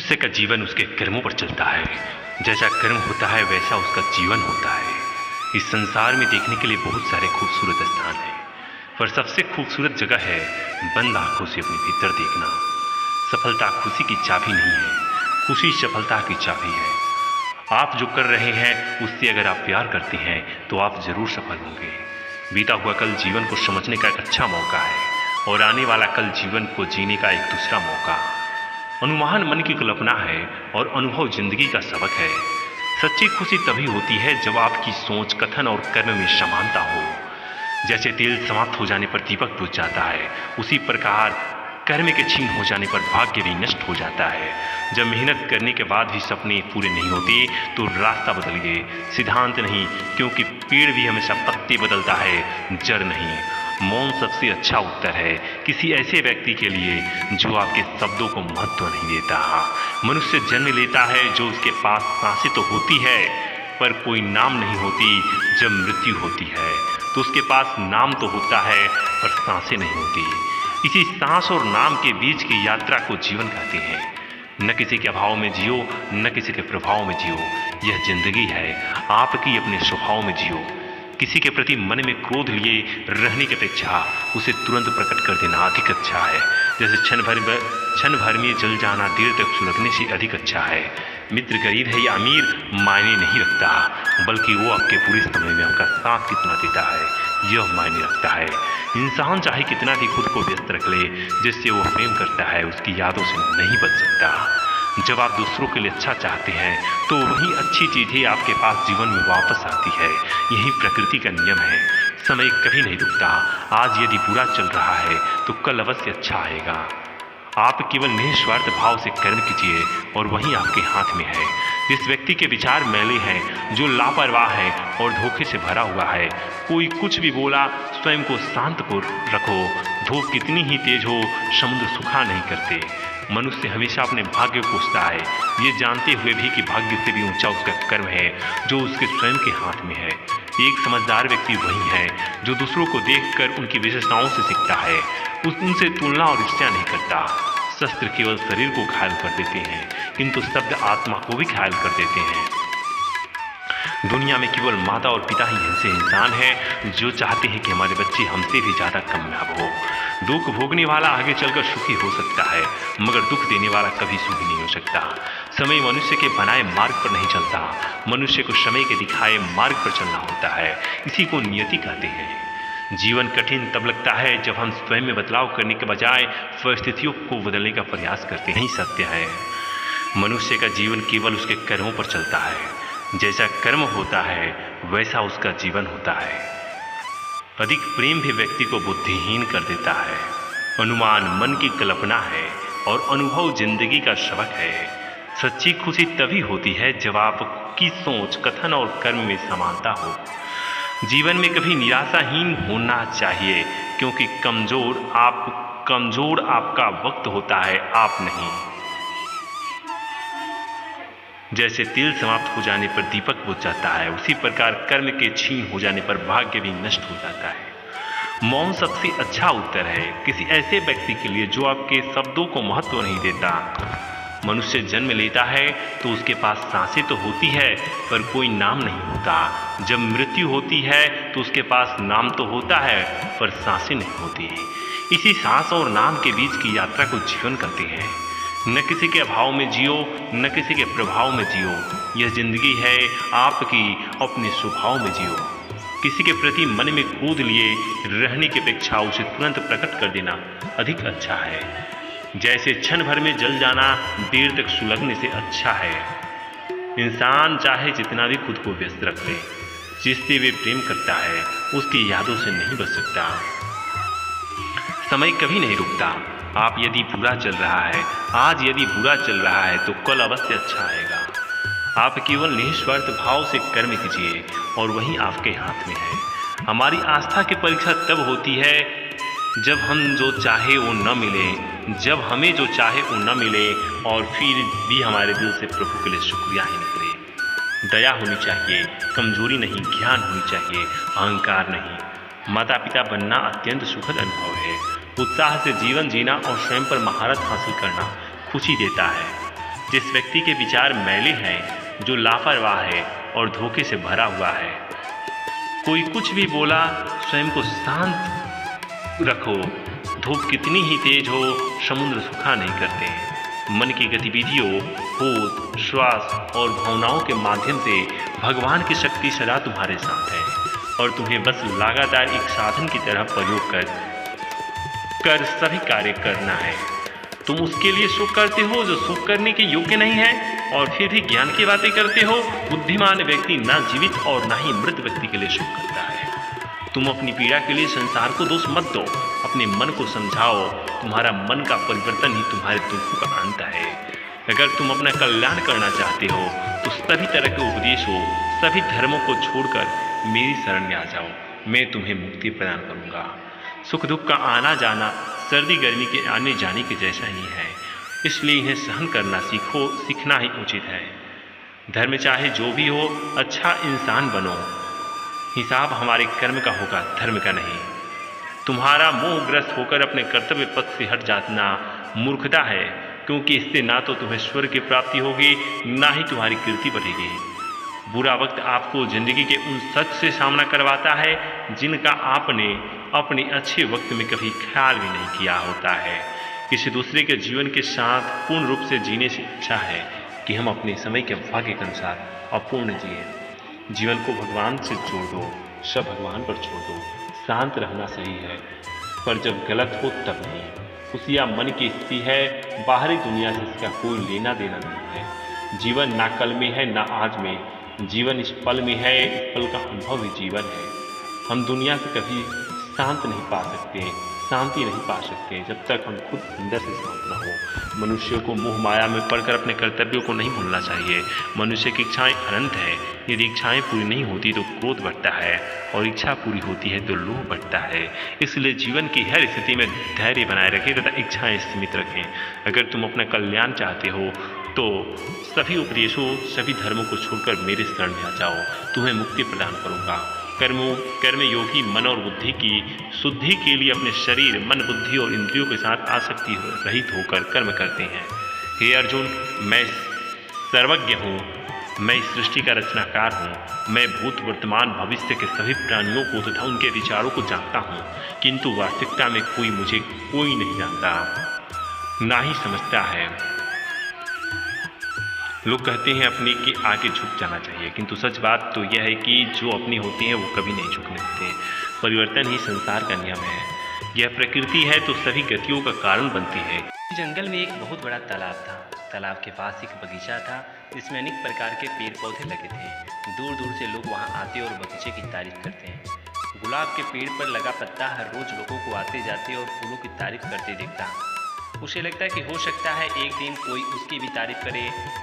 मनुष्य का जीवन उसके कर्मों पर चलता है। जैसा कर्म होता है वैसा उसका जीवन होता है। इस संसार में देखने के लिए बहुत सारे खूबसूरत स्थान हैं, पर सबसे खूबसूरत जगह है बंद आंखों से अपने भीतर देखना। सफलता खुशी की चाबी नहीं है, खुशी सफलता की चाबी है। आप जो कर रहे हैं उससे अगर आप प्यार करते हैं तो आप जरूर सफल होंगे। बीता हुआ कल जीवन को समझने का एक अच्छा मौका है और आने वाला कल जीवन को जीने का एक दूसरा मौका। अनुमान मन की कल्पना है और अनुभव जिंदगी का सबक है। सच्ची खुशी तभी होती है जब आपकी सोच, कथन और कर्म में समानता हो। जैसे तेल समाप्त हो जाने पर दीपक बुझ जाता है, उसी प्रकार कर्म के छीन हो जाने पर भाग्य भी नष्ट हो जाता है। जब मेहनत करने के बाद भी सपने पूरे नहीं होते तो रास्ता बदलिए, सिद्धांत नहीं, क्योंकि पेड़ भी हमेशा पत्ते बदलता है, जड़ नहीं। मौन सबसे अच्छा उत्तर है किसी ऐसे व्यक्ति के लिए जो आपके शब्दों को महत्व नहीं देता। मनुष्य जन्म लेता है जो उसके पास सांसें तो होती है पर कोई नाम नहीं होती। जब मृत्यु होती है तो उसके पास नाम तो होता है पर सांसें नहीं होती। इसी सांस और नाम के बीच की यात्रा को जीवन कहते हैं। न किसी के अभाव में जियो, न किसी के प्रभाव में जियो। यह जिंदगी है, आपकी अपने स्वभाव में जियो। किसी के प्रति मन में क्रोध लिए रहने की अपेक्षा उसे तुरंत प्रकट कर देना अधिक अच्छा है। जैसे क्षण भर में जल जाना देर तक सुलगने से अधिक अच्छा है। मित्र गरीब है या अमीर मायने नहीं रखता, बल्कि वो आपके बुरे समय में आपका साथ कितना देता है यह मायने रखता है। इंसान चाहे कितना भी खुद को व्यस्त रख ले, जिससे वो प्रेम करता है उसकी यादों से नहीं बच सकता। जब आप दूसरों के लिए अच्छा चाहते हैं तो वही अच्छी चीज़ें आपके पास जीवन में वापस आती है। यही प्रकृति का नियम है। समय कभी नहीं रुकता। आज यदि बुरा चल रहा है तो कल अवश्य अच्छा आएगा। आप केवल निस्वार्थ भाव से कर्म कीजिए और वही आपके हाथ में है। जिस व्यक्ति के विचार मैले हैं, जो लापरवाह है और धोखे से भरा हुआ है, कोई कुछ भी बोला स्वयं को शांत को रखो। धूप कितनी ही तेज हो समुद्र सूखा नहीं करते। मनुष्य हमेशा अपने भाग्य को कोसता है, ये जानते हुए भी कि भाग्य से भी ऊंचा उसका कर्म है जो उसके स्वयं के हाथ में है। एक समझदार व्यक्ति वही है जो दूसरों को देखकर उनकी विशेषताओं से सीखता है, उनसे तुलना और ईर्ष्या नहीं करता। शस्त्र केवल शरीर को घायल कर देते हैं, किंतु शब्द आत्मा को भी घायल कर देते हैं। दुनिया में केवल माता और पिता ही ऐसे इंसान हैं जो चाहते हैं कि हमारे बच्चे हमसे भी ज़्यादा कामयाब हो। दुख भोगने वाला आगे चलकर सुखी हो सकता है, मगर दुख देने वाला कभी सुखी नहीं हो सकता। समय मनुष्य के बनाए मार्ग पर नहीं चलता, मनुष्य को समय के दिखाए मार्ग पर चलना होता है। इसी को नियति कहते हैं। जीवन कठिन तब लगता है जब हम स्वयं में बदलाव करने के बजाय परिस्थितियों को बदलने का प्रयास करते हैं। सत्य है, मनुष्य का जीवन केवल उसके कर्मों पर चलता है। जैसा कर्म होता है वैसा उसका जीवन होता है। अधिक प्रेम भी व्यक्ति को बुद्धिहीन कर देता है। अनुमान मन की कल्पना है और अनुभव जिंदगी का सबक है। सच्ची खुशी तभी होती है जब आपकी सोच, कथन और कर्म में समानता हो। जीवन में कभी निराशाहीन होना चाहिए, क्योंकि कमजोर आपका वक्त होता है, आप नहीं। जैसे तेल समाप्त हो जाने पर दीपक बुझ जाता है, उसी प्रकार कर्म के छीन हो जाने पर भाग्य भी नष्ट हो जाता है। मौन सबसे अच्छा उत्तर है किसी ऐसे व्यक्ति के लिए जो आपके शब्दों को महत्व नहीं देता। मनुष्य जन्म लेता है तो उसके पास सांसें तो होती है पर कोई नाम नहीं होता। जब मृत्यु होती है तो उसके पास नाम तो होता है पर सांसें नहीं होती। इसी सांस और नाम के बीच की यात्रा को जीवन कहते हैं। न किसी के अभाव में जियो, न किसी के प्रभाव में जियो। यह जिंदगी है, आपकी अपने स्वभाव में जियो। किसी के प्रति मन में क्रोध लिए रहने की अपेक्षा उसे तुरंत प्रकट कर देना अधिक अच्छा है। जैसे क्षण भर में जल जाना देर तक सुलगने से अच्छा है। इंसान चाहे जितना भी खुद को व्यस्त रख ले, जिससे वे प्रेम करता है उसकी यादों से नहीं बच सकता। समय कभी नहीं रुकता। आप यदि बुरा चल रहा है, आज यदि बुरा चल रहा है तो कल अवश्य अच्छा आएगा। आप केवल निस्वार्थ भाव से कर्म कीजिए और वही आपके हाथ में है। हमारी आस्था की परीक्षा तब होती है जब हम जो चाहे वो न मिले, जब हमें जो चाहे वो न मिले और फिर भी हमारे दिल से प्रभु के लिए शुक्रिया ही निकले। दया होनी चाहिए, कमजोरी नहीं, ज्ञान होनी चाहिए, अहंकार नहीं। माता पिता बनना अत्यंत सुखद अनुभव है। उत्साह से जीवन जीना और स्वयं पर महारत हासिल करना खुशी देता है। जिस व्यक्ति के विचार मैले हैं, जो लापरवाह है और धोखे से भरा हुआ है। कोई कुछ भी बोला, स्वयं को शांत रखो। धूप कितनी ही तेज हो, समुद्र सूखा नहीं करते। मन की गतिविधियों, होठ, श्वास और भावनाओं के माध्यम से भगवान की शक्ति सदा तुम्हारे साथ है और तुम्हें बस लगातार एक साधन की तरह प्रयोग कर सभी कार्य करना है। तुम उसके लिए सुख करते हो जो सुख करने के योग्य नहीं है और फिर भी ज्ञान की बातें करते हो। बुद्धिमान व्यक्ति ना जीवित और ना ही मृत व्यक्ति के लिए सुख करता है। तुम अपनी पीड़ा के लिए संसार को दोष मत दो, अपने मन को समझाओ। तुम्हारा मन का परिवर्तन ही तुम्हारे दुखों का अंत है। अगर तुम अपना कल्याण करना चाहते हो तो सभी तरह के उपदेशों, सभी धर्मों को छोड़कर मेरी शरण में आ जाओ। मैं तुम्हें मुक्ति प्रदान करूंगा। सुख दुख का आना जाना सर्दी गर्मी के आने जाने के जैसा ही है, इसलिए इन्हें सहन करना सीखना ही उचित है। धर्म चाहे जो भी हो, अच्छा इंसान बनो। हिसाब हमारे कर्म का होगा, धर्म का नहीं। तुम्हारा मोहग्रस्त होकर अपने कर्तव्य पथ से हट जाना मूर्खता है, क्योंकि इससे ना तो तुम्हें स्वर्ग की प्राप्ति होगी, ना ही तुम्हारी कीर्ति बढ़ेगी। बुरा वक्त आपको जिंदगी के उन सच से सामना करवाता है जिनका आपने अपने अच्छे वक्त में कभी ख्याल भी नहीं किया होता है। किसी दूसरे के जीवन के साथ पूर्ण रूप से जीने से अच्छा है कि हम अपने समय के भाग्य के अनुसार अपूर्ण जिए। जीवन को भगवान से जोड़ दो, सब भगवान पर छोड़ दो। शांत रहना सही है, पर जब गलत हो तब नहीं। खुशियाँ मन की स्थिति है, बाहरी दुनिया से इसका कोई लेना देना नहीं है। जीवन ना कल में है ना आज में, जीवन इस पल में है। इस पल का अनुभव ही जीवन है। हम दुनिया से कभी शांत नहीं पा सकते, शांति नहीं पा सकते जब तक हम खुद अंदर से शांत न हो। मनुष्य को मोह माया में पड़कर अपने कर्तव्यों को नहीं भूलना चाहिए। मनुष्य की इच्छाएं अनंत है। यदि इच्छाएं पूरी नहीं होती तो क्रोध बढ़ता है और इच्छा पूरी होती है तो लोभ बढ़ता है। इसलिए जीवन की हर स्थिति में धैर्य बनाए रखें तथा इच्छाएं सीमित रखें। अगर तुम अपना कल्याण चाहते हो तो सभी उपदेशों, सभी धर्मों को छोड़कर मेरे शरण में आ जाओ। तुम्हें मुक्ति प्रदान करूंगा। कर्म योगी मन और बुद्धि की शुद्धि के लिए अपने शरीर, मन, बुद्धि और इंद्रियों के साथ आसक्ति रहित होकर कर्म करते हैं। हे अर्जुन, मैं सर्वज्ञ हूँ, मैं इस सृष्टि का रचनाकार हूँ। मैं भूत, वर्तमान, भविष्य के सभी प्राणियों को तथा उनके विचारों को जानता हूँ, किंतु वास्तविकता में मुझे कोई नहीं जानता, ना ही समझता है। लोग कहते हैं अपने के आगे झुक जाना चाहिए, किंतु सच बात तो यह है कि जो अपनी होती हैं वो कभी नहीं झुकने देते। परिवर्तन ही संसार का नियम है। यह प्रकृति है तो सभी गतियों का कारण बनती है। जंगल में एक बहुत बड़ा तालाब था। तालाब के पास एक बगीचा था जिसमें अनेक प्रकार के पेड़ पौधे लगे थे। दूर दूर से लोग वहाँ आते और बगीचे की तारीफ करते हैं। गुलाब के पेड़ पर लगा पत्ता हर रोज लोगों को आते जाते और फूलों की तारीफ करते देखता। उसे लगता कि हो सकता है एक दिन कोई उसकी भी तारीफ करे,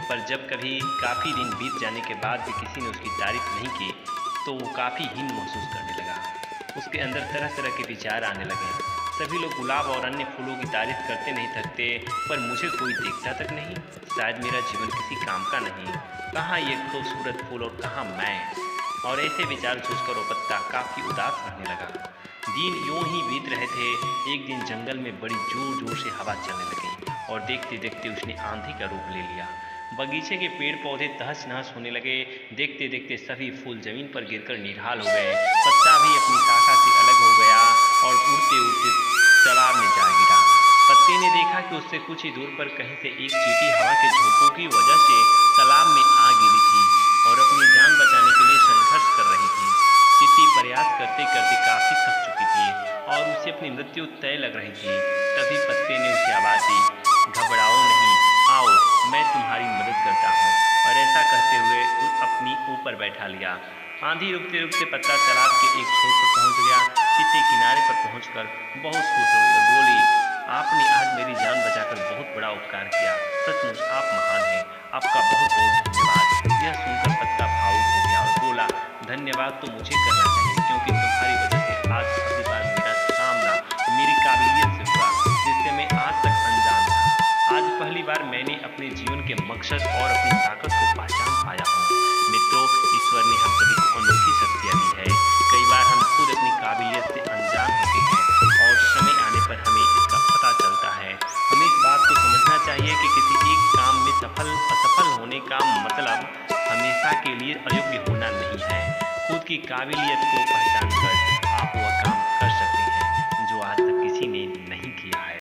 पर जब कभी काफ़ी दिन बीत जाने के बाद भी किसी ने उसकी तारीफ नहीं की तो वो काफ़ी हीन महसूस करने लगा। उसके अंदर तरह तरह के विचार आने लगे। सभी लोग गुलाब और अन्य फूलों की तारीफ करते नहीं थकते, पर मुझे कोई देखता तक नहीं। शायद मेरा जीवन किसी काम का नहीं। कहाँ ये खूबसूरत फूल और कहाँ मैं। और ऐसे विचार सोचकर वो पत्ता काफ़ी उदास रहने लगा। दिन यूं ही बीत रहे थे। एक दिन जंगल में बड़ी जोर जोर से हवा चलने लगी और देखते देखते उसने आंधी का रूप ले लिया। बगीचे के पेड़ पौधे तहस नहस होने लगे। देखते देखते सभी फूल जमीन पर गिरकर निढाल हो गए। पत्ता भी अपनी शाखा से अलग हो गया और उड़ते उड़ते तालाब में जा गिरा। पत्ते ने देखा कि उससे कुछ ही दूर पर कहीं से एक चींटी हवा के झोंकों की वजह से तालाब में आ गिरी थी और अपनी जान बचाने के लिए संघर्ष कर रही थी। चींटी प्रयास करते करते काफी थक चुकी थी और उसे अपनी मृत्यु तय लग रही थी। तभी पत्ते ने उसे आवाज दी, घबराओ नहीं, आओ मैं तुम्हारी मदद करता हूँ। और ऐसा कहते हुए अपनी ऊपर बैठा लिया। आंधी रुकते रुकते पत्ता तालाब के एक छोर पर पहुँच गया। चींटी किनारे पर पहुँचकर बहुत खुश हुई और बोली, आपने आज मेरी जान बचाकर बहुत बड़ा उपकार किया। सचमुच आप महान हैं, आपका बहुत बहुत धन्यवाद। यह सुनकर पत्ता भावुक हो गया और बोला, धन्यवाद तो मुझे करना चाहिए, क्योंकि तुम्हारी वजह से आज पहली बार मेरा सामना मेरी काबिलियत से हुआ, जिससे मैं आज तक अनजान था। आज पहली बार मैंने अपने जीवन के मकसद और अपनी ताकत को पहचान पाया हूँ। मित्रों, ईश्वर ने हम सभी को अनोखी शक्तियाँ दी है। कई बार हम खुद अपनी काबिलियत से अनजान होते हैं और समय आने पर हमें इसका पता चलता है। हमें इस बात को समझना चाहिए कि किसी एक काम में सफल असफल होने का मतलब हमेशा के लिए अयोग्य होना नहीं है। खुद की काबिलियत को पहचान कर